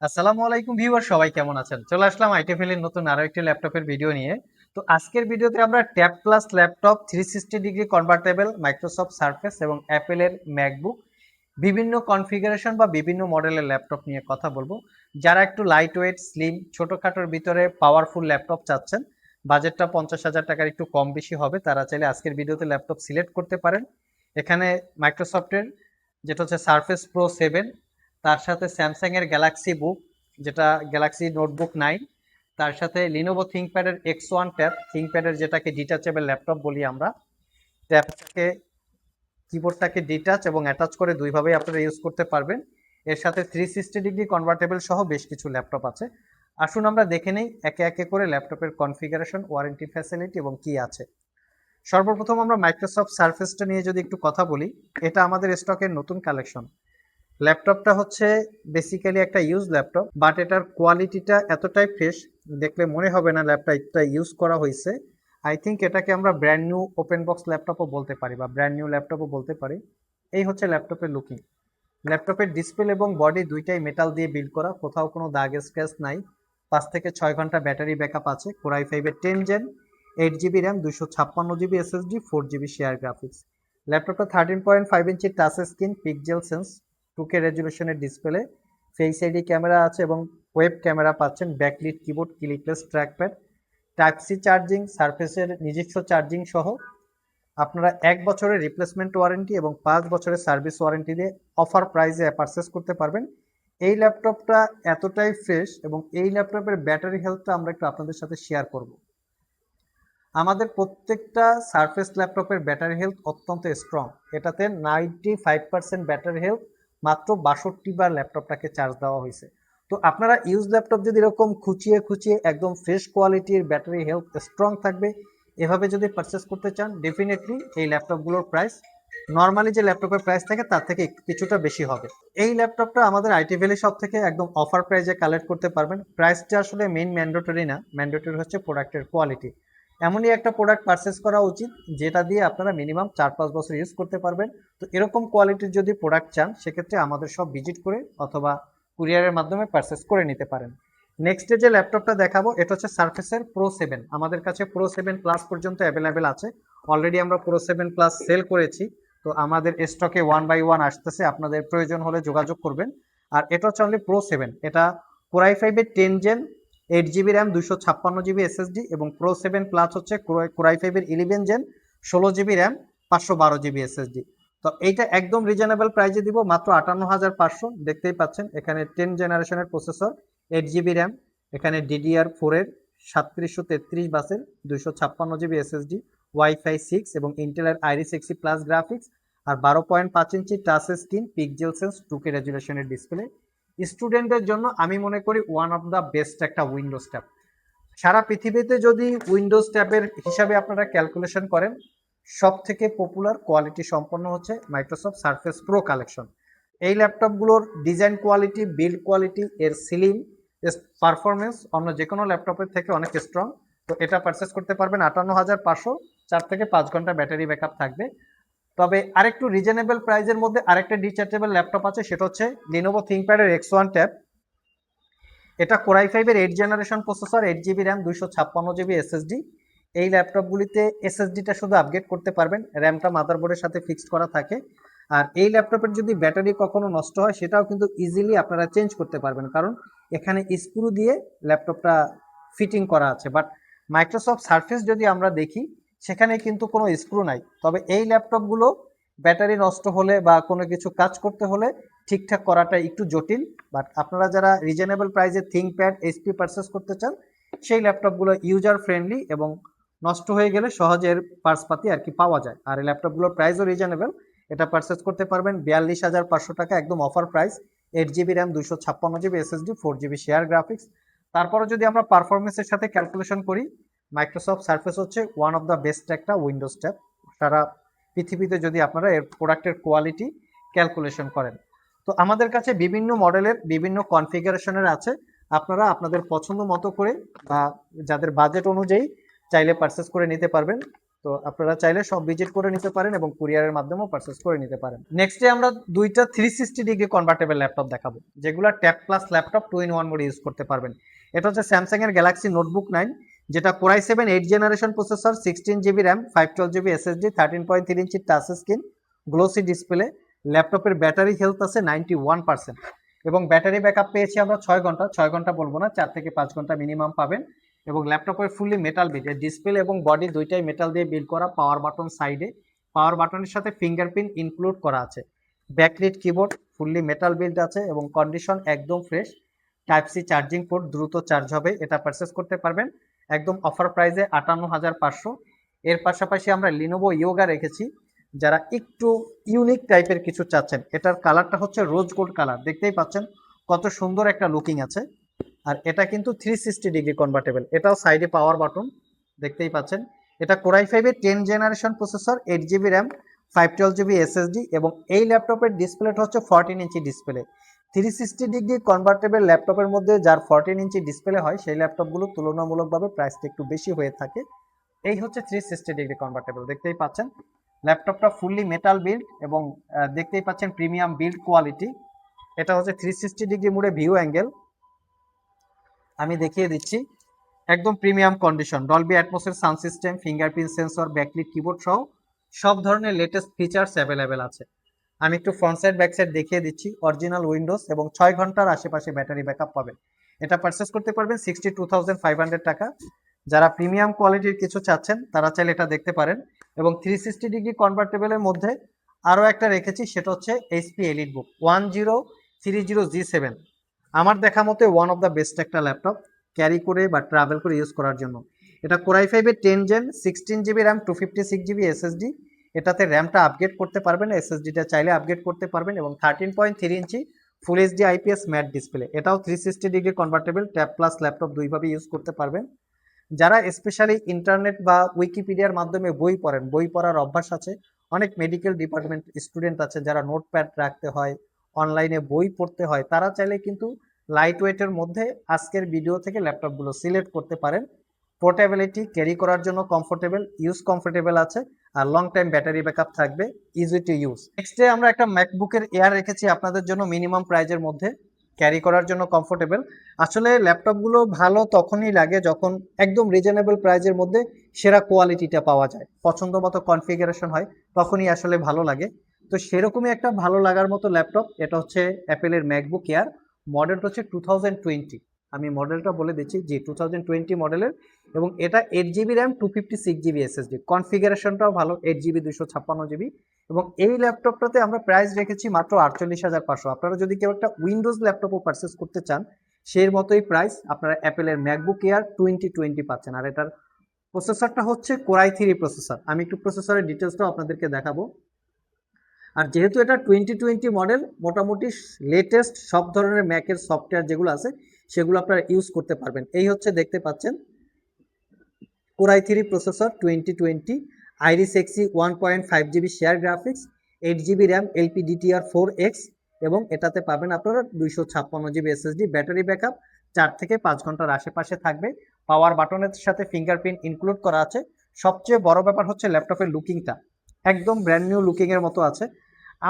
আসসালামু আলাইকুম ভিউয়ার, সবাই কেমন আছেন? চলে আসলাম আইটিএফএল এর নতুন আরো একটি ল্যাপটপের ভিডিও নিয়ে। তো আজকের ভিডিওতে আমরা tab plus laptop 360 degree convertible Microsoft surface এবং অ্যাপেলের ম্যাকবুক বিভিন্ন কনফিগারেশন বা বিভিন্ন মডেলের ল্যাপটপ নিয়ে কথা বলবো। যারা একটু লাইট ওয়েট স্লিম ছোটখাটোর ভিতরে পাওয়ারফুল ল্যাপটপ চাচ্ছেন, বাজেটটা 50,000 টাকার একটু কম বেশি হবে, তারা চাইলে আজকের ভিডিওতে ল্যাপটপ সিলেক্ট করতে পারেন। এখানে মাইক্রোসফটের যেটা হচ্ছে সারফেস প্রো 7, তার সাথে স্যামসাং এর গ্যালাক্সি বুক যেটা গ্যালাক্সি নোটবুক 9, তার সাথে লিনোভো থিংকপ্যাডের X1 ট্যাব, থিংকপ্যাডের যেটাকে ডিটাচেবল ল্যাপটপ বলি আমরা। ট্যাবটাকে কিবোর্ডটাকে ডিটাচ এবং অ্যাটাচ করে দুইভাবেই আপনারা ইউজ করতে পারবেন। এর সাথে 360 ডিগ্রি কনভার্টেবল সহ বেশ কিছু ল্যাপটপ আছে। আসুন আমরা দেখে নেই একে একে করে ল্যাপটপের কনফিগারেশন, ওয়ারেন্টি ফ্যাসিলিটি এবং কি আছে। সর্বপ্রথম আমরা মাইক্রোসফট সারফেসটা নিয়ে যদি একটু কথা বলি, এটা আমাদের স্টকের নতুন কালেকশন। ল্যাপটপটা হচ্ছে বেসিক্যালি একটা ইউজ ল্যাপটপ, বাট এটার কোয়ালিটিটা এতটাই ফ্রেশ, দেখলে মনে হবে না ল্যাপটপটা ইউজ করা হয়েছে। আই থিঙ্ক এটাকে আমরা ব্র্যান্ড নিউ ওপেন বক্স ল্যাপটপও বলতে পারি বা ব্র্যান্ড নিউ ল্যাপটপও বলতে পারি। এই হচ্ছে ল্যাপটপের লুকিং। ল্যাপটপের ডিসপ্লে এবং বডি দুইটাই মেটাল দিয়ে বিল্ড করা, কোথাও কোনো দাগ স্ক্র্যাচ নাই। 5 থেকে 6 ঘন্টা ব্যাটারি ব্যাকআপ আছে। কোরাই ফাইভের 10 gen, 8 GB RAM, 256 GB SSD, 4 GB share graphics. ল্যাপটপটা 13.5 inch touch screen, pixel sense, 2K রেজুলেশনের ডিসপ্লে, ফেস আইডি ক্যামেরা আছে এবং ওয়েব ক্যামেরা পাচ্ছেন, backlit keyboard, clickless trackpad, type C charging, সারফেসের নিজস্ব চার্জিং সহ আপনারা 1 বছরের রিপ্লেসমেন্ট ওয়ারেন্টি এবং 5 বছরের সার্ভিস ওয়ারেন্টি দিয়ে অফার প্রাইসে পারচেস করতে পারবেন। এই ল্যাপটপটা এতটাই ফ্রেশ এবং এই ল্যাপটপের ব্যাটারি হেলথটা আমরা একটু আপনাদের সাথে শেয়ার করব। আমাদের প্রত্যেকটা সারফেস ল্যাপটপের ব্যাটারি হেলথ অত্যন্ত স্ট্রং। এটাতে 95% ব্যাটারি হেলথ, মাত্র 62 বার ল্যাপটপটাকে চার্জ দেওয়া হয়েছে। তো আপনারা ইউজ ল্যাপটপ যদি এরকম খুঁচিয়ে খুঁচিয়ে একদম ফ্রেশ কোয়ালিটির ব্যাটারি হেলথ স্ট্রং থাকবে এভাবে যদি পারচেস করতে চান, ডেফিনেটলি এই ল্যাপটপগুলোর প্রাইস নর্মালি যে ল্যাপটপের প্রাইস থাকে তার থেকে কিছুটা বেশি হবে। এই ল্যাপটপটা আমাদের আইটি ভ্যালি শপ থেকে একদম অফার প্রাইসে কালেক্ট করতে পারবেন। প্রাইসটা আসলে মেইন ম্যান্ডেটরি না, ম্যান্ডেটরি হচ্ছে প্রোডাক্টের কোয়ালিটি। এমনই একটা প্রোডাক্ট পারচেস করা উচিত যেটা দিয়ে আপনারা মিনিমাম 4-5 বছর ইউজ করতে পারবেন। তো এরকম কোয়ালিটির যদি প্রোডাক্ট চান সেক্ষেত্রে আমাদের সব ভিজিট করে অথবা কুরিয়ারের মাধ্যমে পারচেস করে নিতে পারেন। নেক্সট যে ল্যাপটপটা দেখাবো এটা হচ্ছে সারফেসের প্রো 7। আমাদের কাছে প্রো 7 প্লাস পর্যন্ত অ্যাভেলেবেল আছে। অলরেডি আমরা প্রো 7 প্লাস সেল করেছি। তো আমাদের স্টকে 1 বাই 1 আসতেছে, আপনাদের প্রয়োজন হলে যোগাযোগ করবেন। আর এটা হচ্ছে অনলি প্রো 7। এটা কোরাই ফাইভের 10 gen, 8 GB RAM, 256 GB SSD এবং প্রো 7 প্লাস হচ্ছে কোরাই ফাইভের 11 gen, 16 GB RAM, 512 GB SSD. তো এইটা একদম রিজনেবল প্রাইসে দিব, মাত্র 58,500। দেখতেই পাচ্ছেন এখানে 10 জেনারেশনের প্রসেসর, 8 জিবি র্যাম, এখানে DDR4 এর 3733 বাসের, 256 জিবি এসএসডি, ওয়াইফাই 6 এবং ইন্টেলের আইরিস এক্সি প্লাস গ্রাফিক্স, আর 12.5 inch touch screen, pixel sense, 2K রেজুলেশনের ডিসপ্লে। স্টুডেন্টদের জন্য আমি মনে করি ওয়ান অফ দ্য বেস্ট একটা উইন্ডোজ ট্যাব। সারা পৃথিবীতে যদি উইন্ডোজ ট্যাবের হিসাবে আপনারা ক্যালকুলেশন করেন, সব থেকে পপুলার কোয়ালিটি সম্পন্ন হচ্ছে মাইক্রোসফট সারফেস প্রো কালেকশন। এই ল্যাপটপগুলোর ডিজাইন কোয়ালিটি, বিল্ড কোয়ালিটি, এর সিলিং পারফরমেন্স অন্য যে কোনো ল্যাপটপের থেকে অনেক স্ট্রং। তো এটা পারচেস করতে পারবেন 58,500। 4 থেকে 5 ঘন্টা ব্যাটারি ব্যাকআপ থাকবে। তবে আরেকটু রিজনেবল প্রাইসের মধ্যে আরেকটা ডিচার্জেবল ল্যাপটপ আছে, সেটা হচ্ছে লিনোভো থিংকপ্যাডের X1 ট্যাব। এটা কোরাই ফাইভের 8 generation processor, 8 GB RAM, 256 GB SSD. এই ল্যাপটপগুলিতে এসএসডিটা শুধু আপগ্রেড করতে পারবেন, র্যামটা মাদারবোর্ডের সাথে ফিক্সড করা থাকে। আর এই ল্যাপটপের যদি ব্যাটারি কখনো নষ্ট হয় সেটাও কিন্তু ইজিলি আপনারা চেঞ্জ করতে পারবেন, কারণ এখানে স্ক্রু দিয়ে ল্যাপটপটা ফিটিং করা আছে। বাট মাইক্রোসফট সারফেস যদি আমরা দেখি সেখানে কিন্তু কোনো স্ক্রু নাই। তবে এই ল্যাপটপগুলো ব্যাটারি নষ্ট হলে বা কোনো কিছু কাজ করতে হলে ঠিকঠাক করাটা একটু জটিল। বাট আপনারা যারা রিজনেবল প্রাইসে থিংকপ্যাড এইচপি পারচেস করতে চান, সেই ল্যাপটপগুলো ইউজার ফ্রেন্ডলি এবং নষ্ট হয়ে গেলে সহজে এর পার্টসপাতি আর কি পাওয়া যায়। আর এই ল্যাপটপগুলোর প্রাইসও রিজনেবল। এটা পারচেস করতে পারবেন 42,500 টাকা, একদম offer price. 8 GB RAM, 256 GB SSD, 4 GB share graphics. তারপরে যদি আমরা পারফরমেন্সের সাথে ক্যালকুলেশন করি, মাইক্রোসফট সারফেস হচ্ছে ওয়ান অফ দ্য বেস্ট একটা উইন্ডোজ ট্যাব সারা পৃথিবীতে যদি আপনারা এর প্রোডাক্টের কোয়ালিটি ক্যালকুলেশন করেন। তো আমাদের কাছে বিভিন্ন মডেলের বিভিন্ন কনফিগারেশনের আছে। আপনারা আপনাদের পছন্দ মতো করে বা যাদের বাজেট অনুযায়ী চাইলে পারচেস করে নিতে পারবেন। তো তো আপনারা চাইলে সব ভিজিট করে নিতে পারেন এবং কুরিয়ারের মাধ্যমেও পারচেজ করে নিতে পারেন। নেক্সটে আমরা দুইটা 360 ডিগ্রি কনভার্টেবল ল্যাপটপ দেখাবো, যেগুলো ট্যাব প্লাস ল্যাপটপ 2-in-1 মোডে ইউজ করতে পারবেন। এটা হচ্ছে স্যামসাং এর গ্যালাক্সি নোটবুক 9, যেটা Core i7 8th generation processor, 16GB RAM, 512GB SSD, 13.3 ইঞ্চি টাচ স্ক্রিন, গ্লোসি ডিসপ্লে। ল্যাপটপের ব্যাটারি হেলথ আছে 91% এবং ব্যাটারি ব্যাকআপ পেয়েছি আমরা 6 ঘন্টা বলবো না, 4 থেকে 5 ঘন্টা মিনিমাম পাবেন। এবং ল্যাপটপের ফুললি মেটাল বিল্ড, ডিসপ্লে এবং বডি দুইটাই মেটাল দিয়ে বিল্ড করা। পাওয়ার বাটন সাইডে, পাওয়ার বাটনের সাথে ফিঙ্গারপ্রিন্ট ইনক্লুড করা আছে। Backlit keyboard, fully metal build আছে এবং কন্ডিশন একদম fresh. Type C charging port, দ্রুত চার্জ হবে, এটা পারচেস করতে পারবেন একদম অফার প্রাইসে 58,500। এর পাশাপাশি আমরা লিনোভো ইয়োগা রেখেছি, যারা একটু ইউনিক টাইপের কিছু চাচ্ছেন। এটার কালারটা হচ্ছে রোজ গোল্ড কালার, দেখতেই পাচ্ছেন কত সুন্দর একটা লুকিং আছে। আর এটা কিন্তু 360 ডিগ্রি কনভার্টেবল, এটাও সাইডে পাওয়ার বাটন দেখতেই পাচ্ছেন। এটা Core i5 এর 10th generation processor, 8GB RAM, 512GB SSD এবং এই ল্যাপটপের ডিসপ্লেটা হচ্ছে 14 ইঞ্চি ডিসপ্লে। 360 ডিগ্রি কনভার্টেবল ল্যাপটপের মধ্যে যার 14 ইঞ্চি ডিসপ্লে হয়, সেই ল্যাপটপগুলো তুলনামূলকভাবে প্রাইসটা একটু বেশি হয়ে থাকে। এই হচ্ছে 360 ডিগ্রি কনভার্টেবল, দেখতেই পাচ্ছেন ল্যাপটপটা ফুললি মেটাল বিল্ড এবং দেখতেই পাচ্ছেন প্রিমিয়াম বিল্ড কোয়ালিটি। এটা হচ্ছে 360 ডিগ্রি মোডে ভিউ অ্যাঙ্গেল, আমি দেখিয়ে দিচ্ছি। একদম প্রিমিয়াম কন্ডিশন, ডলবি অ্যাটমসের sound system, fingerprint sensor, backlit keyboard সহ সব ধরনের লেটেস্ট ফিচার্স অ্যাভেলেবেল আছে। আমি একটু ফ্রন্ট সাইড ব্যাক সাইড দেখিয়ে দিচ্ছি। অরিজিনাল উইন্ডোজ এবং 6 ঘন্টার আশেপাশে ব্যাটারি ব্যাকআপ পাবেন। এটা পারচেস করতে পারবেন 62,500 টাকা। যারা প্রিমিয়াম কোয়ালিটির কিছু চাচ্ছেন তারা চাইলে এটা দেখতে পারেন। এবং 360 ডিগ্রি কনভার্টেবলের মধ্যে আরও একটা রেখেছি, সেটা হচ্ছে এইচপি এলিটবুক 1030G7। আমার দেখা মতে ওয়ান অফ দ্য বেস্ট একটা ল্যাপটপ ক্যারি করে বা ট্রাভেল করে ইউজ করার জন্য। এটা Core i5 এর 10th Gen, 16GB RAM, 256GB SSD। এটাতে র্যামটা আপগ্রেড করতে পারবেন, এসএসডিটা চাইলে আপগ্রেড করতে পারবেন এবং 13.3 inch full HD IPS matte display. এটাও 360 degree convertible, tab plus laptop দুইভাবে ইউজ করতে পারবেন। যারা স্পেশালি ইন্টারনেট বা উইকিপিডিয়ার মাধ্যমে বই পড়েন, বই পড়ার অভ্যাস আছে, অনেক মেডিকেল ডিপার্টমেন্ট স্টুডেন্ট আছে যারা নোটপ্যাড রাখতে হয়, অনলাইনে বই পড়তে হয়, তারা চাইলে কিন্তু লাইট ওয়েটের মধ্যে আজকের ভিডিও থেকে ল্যাপটপগুলো সিলেক্ট করতে পারেন। পোর্টেবিলিটি, ক্যারি করার জন্য কমফোর্টেবল, ইউজ কমফোর্টেবল আছে, আর লং টাইম ব্যাটারি ব্যাকআপ থাকবে, ইজি টু ইউজ। নেক্সটে আমরা একটা ম্যাকবুকের এয়ার রেখেছি আপনাদের জন্য মিনিমাম প্রাইজের মধ্যে, ক্যারি করার জন্য কমফোর্টেবল। আসলে ল্যাপটপগুলো ভালো তখনই লাগে যখন একদম রিজনেবল প্রাইজের মধ্যে সেরা কোয়ালিটিটা পাওয়া যায়, পছন্দ মতো কনফিগারেশন হয়, তখনই আসলে ভালো লাগে। তো সেরকমই একটা ভালো লাগার মতো ল্যাপটপ, এটা হচ্ছে অ্যাপেলের ম্যাকবুক এয়ার। মডেলটা হচ্ছে 2020, আমি মডেলটা বলে দিচ্ছি, জি 2020 মডেলের। এবং এটা 8GB র্যাম, 256GB SSD, কনফিগারেশনটাও ভালো, 8GB 256GB। এবং এই ল্যাপটপটাতে আমরা প্রাইস রেখেছি মাত্র 48,500। আপনারা যদি কেউ একটা উইন্ডোজ ল্যাপটপও পারচেস করতে চান, সেই মতোই প্রাইস আপনারা অ্যাপেলের ম্যাকবুক এয়ার 2020 পাচ্ছেন। আর এটার প্রসেসরটা হচ্ছে Core i3 প্রসেসর, আমি একটু প্রসেসরের ডিটেলসটাও আপনাদেরকে দেখাবো। আর যেহেতু এটা 2020 মডেল, মোটামুটি লেটেস্ট সব ধরনের ম্যাকের সফটওয়্যার যেগুলো আছে সেগুলো আপনারা ইউজ করতে পারবেন। এই হচ্ছে দেখতে পাচ্ছেন Core i3 processor 2020, Iris Xe 1.5GB share graphics, 8GB RAM, LPDDR4X এবং এটাতে পাবেন আপনারা 256GB SSD। ব্যাটারি ব্যাকআপ 4 থেকে 5 ঘন্টার আশেপাশে থাকবে। পাওয়ার বাটনের সাথে ফিঙ্গারপ্রিন্ট ইনক্লুড করা আছে। সবচেয়ে বড় ব্যাপার হচ্ছে ল্যাপটপের লুকিংটা একদম ব্র্যান্ড নিউ লুকিং এর মতো আছে।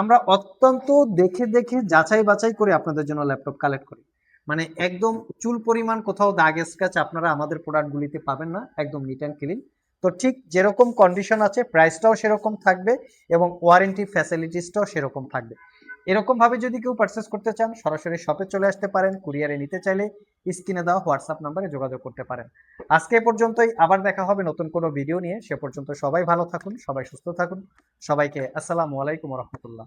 আমরা অত্যন্ত দেখে দেখে যাচাই বাছাই করে আপনাদের জন্য ল্যাপটপ কালেক্ট করি, মানে একদম চুল পরিমাণ কোথাও দাগ স্ক্র্যাচ আপনারা আমাদের প্রোডাক্টগুলিতে পাবেন না, একদম নিট অ্যান্ড ক্লিন। তো ঠিক যেরকম কন্ডিশন আছে প্রাইসটাও সেরকম থাকবে এবং ওয়ারেন্টি ফ্যাসিলিটিসটাও সেরকম থাকবে। এরকমভাবে যদি কেউ পারচেস করতে চান সরাসরি শপে চলে আসতে পারেন, কুরিয়ারে নিতে চাইলে স্ক্রিনে দেওয়া হোয়াটসঅ্যাপ নাম্বারে যোগাযোগ করতে পারেন। আজকে এ পর্যন্তই, আবার দেখা হবে নতুন কোনো ভিডিও নিয়ে। সে পর্যন্ত সবাই ভালো থাকুন, সবাই সুস্থ থাকুন। সবাইকে আসসালামু আলাইকুম রহমতুল্লাহ।